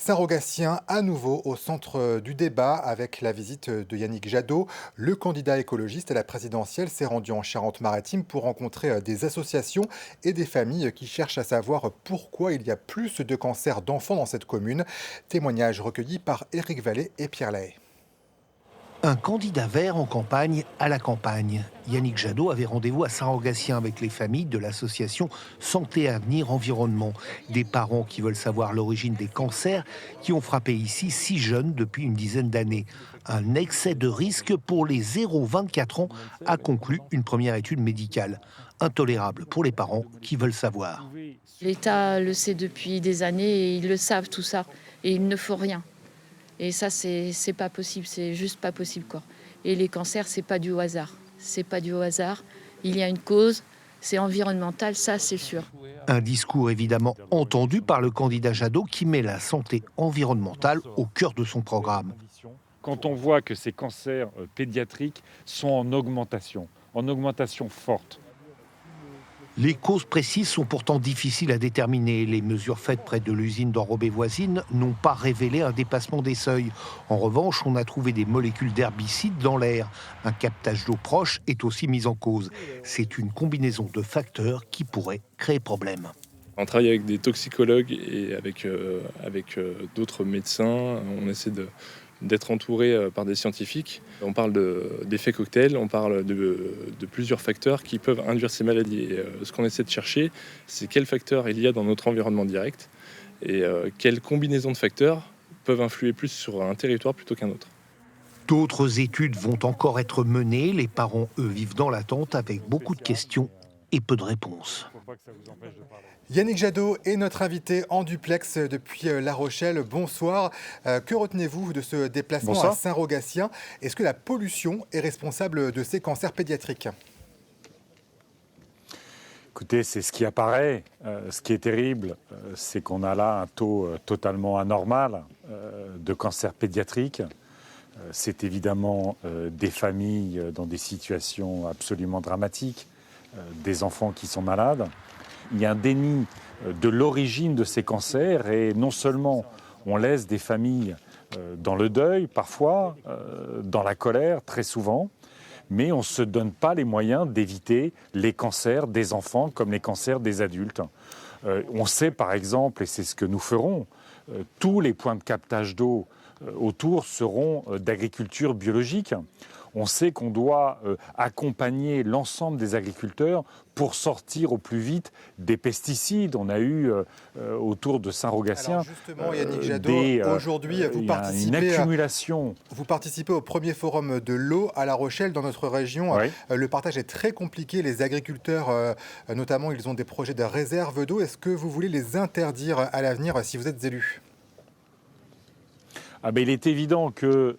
Saint-Rogatien, à nouveau au centre du débat avec la visite de Yannick Jadot. Le candidat écologiste à la présidentielle s'est rendu en Charente-Maritime pour rencontrer des associations et des familles qui cherchent à savoir pourquoi il y a plus de cancers d'enfants dans cette commune. Témoignage recueilli par Éric Vallée et Pierre Lahaye. Un candidat vert en campagne à la campagne. Yannick Jadot avait rendez-vous à Saint-Rogatien avec les familles de l'association Santé Avenir Environnement. Des parents qui veulent savoir l'origine des cancers qui ont frappé ici 6 jeunes depuis une dizaine d'années. Un excès de risque pour les 0-24 ans, a conclu une première étude médicale. Intolérable pour les parents qui veulent savoir. L'État le sait depuis des années et ils le savent tout ça. Et il ne faut rien. Et ça, c'est pas possible, c'est juste pas possible, quoi. Et les cancers, c'est pas dû au hasard. C'est pas dû au hasard. Il y a une cause, c'est environnemental, ça, c'est sûr. Un discours évidemment entendu par le candidat Jadot qui met la santé environnementale au cœur de son programme. Quand on voit que ces cancers pédiatriques sont en augmentation forte. Les causes précises sont pourtant difficiles à déterminer. Les mesures faites près de l'usine d'enrobée voisine n'ont pas révélé un dépassement des seuils. En revanche, on a trouvé des molécules d'herbicides dans l'air. Un captage d'eau proche est aussi mis en cause. C'est une combinaison de facteurs qui pourrait créer problème. On travaille avec des toxicologues et avec d'autres médecins. On essaie d'être entouré par des scientifiques. On parle d'effets cocktails, on parle de plusieurs facteurs qui peuvent induire ces maladies. Et ce qu'on essaie de chercher, c'est quels facteurs il y a dans notre environnement direct et quelles combinaisons de facteurs peuvent influer plus sur un territoire plutôt qu'un autre. D'autres études vont encore être menées. Les parents, eux, vivent dans l'attente avec beaucoup de questions et peu de réponses. Yannick Jadot est notre invité en duplex depuis La Rochelle. Bonsoir. Que retenez-vous de ce déplacement Bonsoir. à Saint-Rogatien? Est-ce que la pollution est responsable de ces cancers pédiatriques? Écoutez, c'est ce qui apparaît. Ce qui est terrible, c'est qu'on a là un taux totalement anormal de cancer pédiatrique. C'est évidemment des familles dans des situations absolument dramatiques, des enfants qui sont malades. Il y a un déni de l'origine de ces cancers et non seulement on laisse des familles dans le deuil parfois, dans la colère très souvent, mais on ne se donne pas les moyens d'éviter les cancers des enfants comme les cancers des adultes. On sait par exemple, et c'est ce que nous ferons, tous les points de captage d'eau autour seront d'agriculture biologique. On sait qu'on doit accompagner l'ensemble des agriculteurs pour sortir au plus vite des pesticides. On a eu autour de Saint-Rogatien Alors justement, Yannick Jadot, aujourd'hui, vous participez au premier forum de l'eau à La Rochelle, dans notre région. Oui. Le partage est très compliqué. Les agriculteurs, notamment, ils ont des projets de réserve d'eau. Est-ce que vous voulez les interdire à l'avenir si vous êtes élu? Il est évident que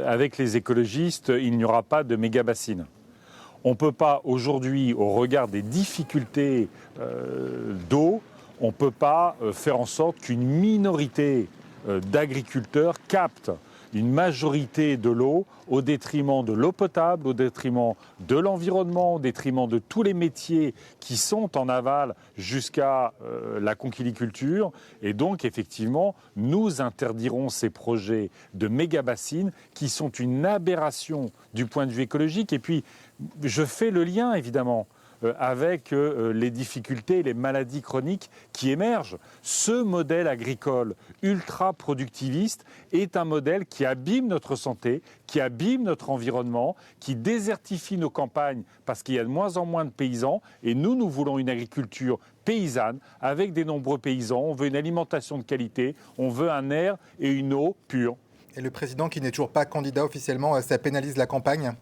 avec les écologistes, il n'y aura pas de méga-bassines. On ne peut pas aujourd'hui, au regard des difficultés d'eau, on ne peut pas faire en sorte qu'une minorité d'agriculteurs capte une majorité de l'eau au détriment de l'eau potable, au détriment de l'environnement, au détriment de tous les métiers qui sont en aval jusqu'à la conchiliculture. Et donc, effectivement, nous interdirons ces projets de méga-bassines qui sont une aberration du point de vue écologique. Et puis, je fais le lien, évidemment, avec les difficultés et les maladies chroniques qui émergent. Ce modèle agricole ultra-productiviste est un modèle qui abîme notre santé, qui abîme notre environnement, qui désertifie nos campagnes parce qu'il y a de moins en moins de paysans. Et nous voulons une agriculture paysanne avec des nombreux paysans. On veut une alimentation de qualité, on veut un air et une eau pure. Et le président, qui n'est toujours pas candidat officiellement, ça pénalise la campagne?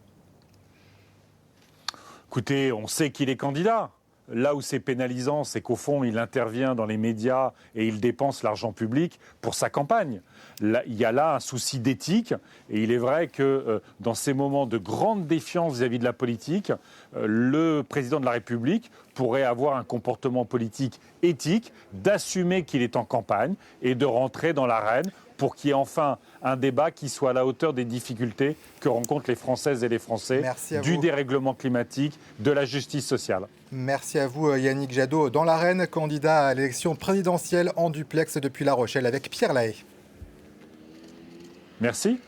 Écoutez, on sait qu'il est candidat. Là où c'est pénalisant, c'est qu'au fond, il intervient dans les médias et il dépense l'argent public pour sa campagne. Là, il y a là un souci d'éthique et il est vrai que dans ces moments de grande défiance vis-à-vis de la politique, le président de la République pourrait avoir un comportement politique éthique, d'assumer qu'il est en campagne et de rentrer dans l'arène pour qu'il y ait enfin un débat qui soit à la hauteur des difficultés que rencontrent les Françaises et les Français, du dérèglement climatique, de la justice sociale. Merci à vous Yannick Jadot. Dans l'arène, candidat à l'élection présidentielle en duplex depuis La Rochelle avec Pierre Lahaye. Merci.